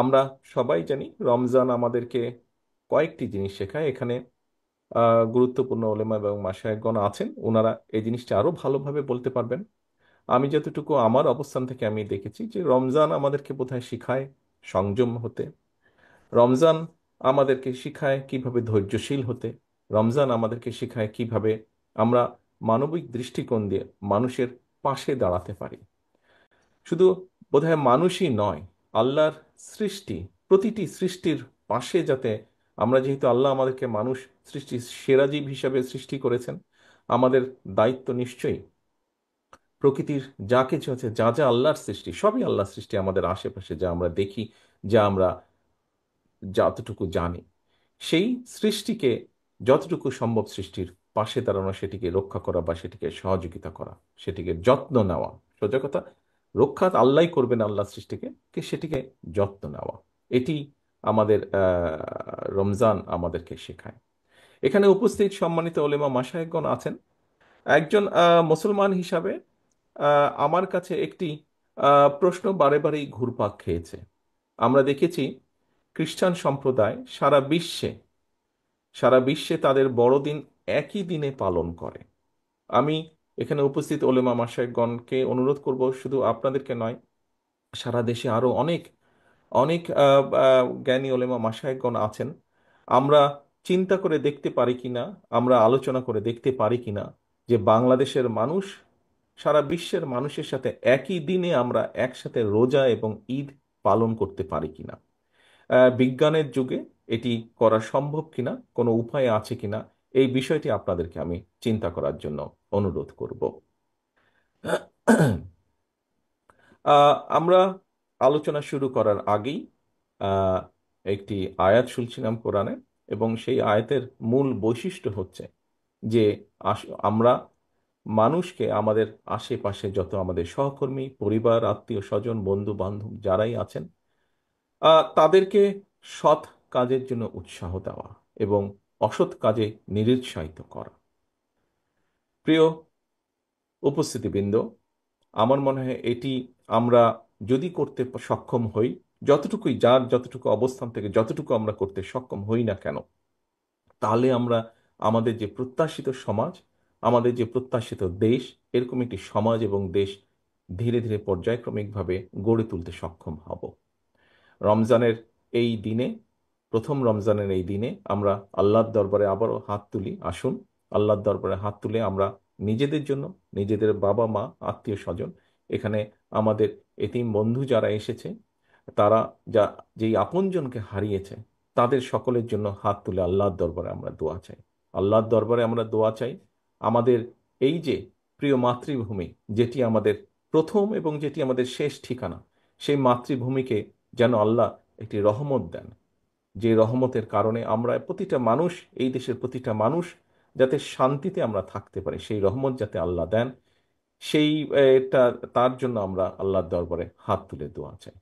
আমরা সবাই জানি রমজান আমাদেরকে কয়েকটি জিনিস শেখায়। এখানে গুরুত্বপূর্ণ ওলেমা এবং মাশায়েখগণ আছেন, ওনারা এই জিনিসটা আরো ভালোভাবে বলতে পারবেন। আমি যতটুকু আমার অবস্থান থেকে আমি দেখেছি যে রমজান আমাদেরকে বোধহয় শিখায় সংযম হতে। রমজান আমাদেরকে শিখায় কিভাবে ধৈর্যশীল হতে। রমজান আমাদেরকে শিখায় কিভাবে আমরা মানবিক দৃষ্টিকোণ দিয়ে মানুষের পাশে দাঁড়াতে পারি। শুধু বোধহয় মানুষই নয়, আল্লাহর সৃষ্টি, প্রতিটি সৃষ্টির পাশে যাতে আমরা, যেহেতু আল্লাহ আমাদেরকে মানুষ সৃষ্টির সেরা জীব হিসাবে সৃষ্টি করেছেন, আমাদের দায়িত্ব নিশ্চয়ই প্রকৃতির যা কিছু আছে, যা যা আল্লাহর সৃষ্টি, সবই আল্লাহর সৃষ্টি, আমাদের আশেপাশে যা আমরা দেখি, যা আমরা যতটুকু জানি, সেই সৃষ্টিকে যতটুকু সম্ভব সৃষ্টির পাশে দাঁড়ানো, সেটিকে রক্ষা করা বা সেটিকে সহযোগিতা করা, সেটিকে যত্ন নেওয়া। সোজা কথা, রক্ষা আল্লাহই করবেন আল্লাহ সৃষ্টিকে, সেটিকে যত্ন নেওয়া, এটি আমাদের রমজান আমাদেরকে শেখায়। এখানে উপস্থিত সম্মানিত ওলেমা মাশায়েখগণ আছেন। একজন মুসলমান হিসাবে আমার কাছে একটি প্রশ্ন বারে বারেই ঘুরপাক খেয়েছে। আমরা দেখেছি খ্রিস্টান সম্প্রদায় সারা বিশ্বে তাদের বড়দিন একই দিনে পালন করে। আমি এখানে উপস্থিত ওলেমা মাশায়েখগণকে অনুরোধ করব, শুধু আপনাদেরকে নয়, সারা দেশে আরো অনেক অনেক জ্ঞানী ওলেমা মাশায়েখগণ আছেন। আমরা চিন্তা করে দেখতে পারি কিনা, আমরা আলোচনা করে দেখতে পারি কিনা যে বাংলাদেশের মানুষ সারা বিশ্বের মানুষের সাথে একই দিনে আমরা একসাথে রোজা এবং ঈদ পালন করতে পারি কিনা। বিজ্ঞানের যুগে এটি করা সম্ভব কিনা, কোনো উপায় আছে কিনা, এই বিষয়টি আপনাদেরকে আমি চিন্তা করার জন্য অনুরোধ করব। আমরা আলোচনা শুরু করার আগেই আহ, একটি আয়াত শুনছিলাম কোরআনে, এবং সেই আয়াতের মূল বৈশিষ্ট্য হচ্ছে যে আমরা মানুষকে, আমাদের আশেপাশে যত আমাদের সহকর্মী, পরিবার, আত্মীয় স্বজন, বন্ধু বান্ধব যারাই আছেন, তাদেরকে সৎ কাজের জন্য উৎসাহ দেওয়া এবং অসৎ কাজে নিরুৎসাহিত করা। প্রিয় উপস্থিতিবৃন্দ, আমার মনে হয় এটি আমরা যদি করতে সক্ষম হই, যতটুকুই, যার যতটুকু অবস্থান থেকে যতটুকু আমরা করতে সক্ষম হই না কেন, তাহলে আমরা আমাদের যে প্রত্যাশিত সমাজ, আমাদের যে প্রত্যাশিত দেশ, এরকম একটি সমাজ এবং দেশ ধীরে ধীরে পর্যায়ক্রমিকভাবে গড়ে তুলতে সক্ষম হব। রমজানের এই দিনে, প্রথম রমজানের এই দিনে আমরা আল্লাহর দরবারে আবারও হাত তুলি। আসুন আল্লাহর দরবারে হাত তুলে আমরা নিজেদের জন্য, নিজেদের বাবা মা, আত্মীয় স্বজন, এখানে আমাদের এতিম বন্ধু যারা এসেছে, তারা যেই আপনজনকে হারিয়েছে, তাদের সকলের জন্য হাত তুলে আল্লাহর দরবারে আমরা দোয়া চাই। আল্লাহর দরবারে আমরা দোয়া চাই আমাদের এই যে প্রিয় মাতৃভূমি, যেটি আমাদের প্রথম এবং যেটি আমাদের শেষ ঠিকানা, সেই মাতৃভূমিকে যেন আল্লাহ একটি রহমত দেন, যে রহমতের কারণে আমরা প্রতিটা মানুষ, এই দেশের প্রতিটা মানুষ যাতে শান্তিতে আমরা থাকতে পারি, সেই রহমত যাতে আল্লাহ দেন, সেই তার জন্য আমরা আল্লাহর দরবারে হাত তুলে দোয়া চাই।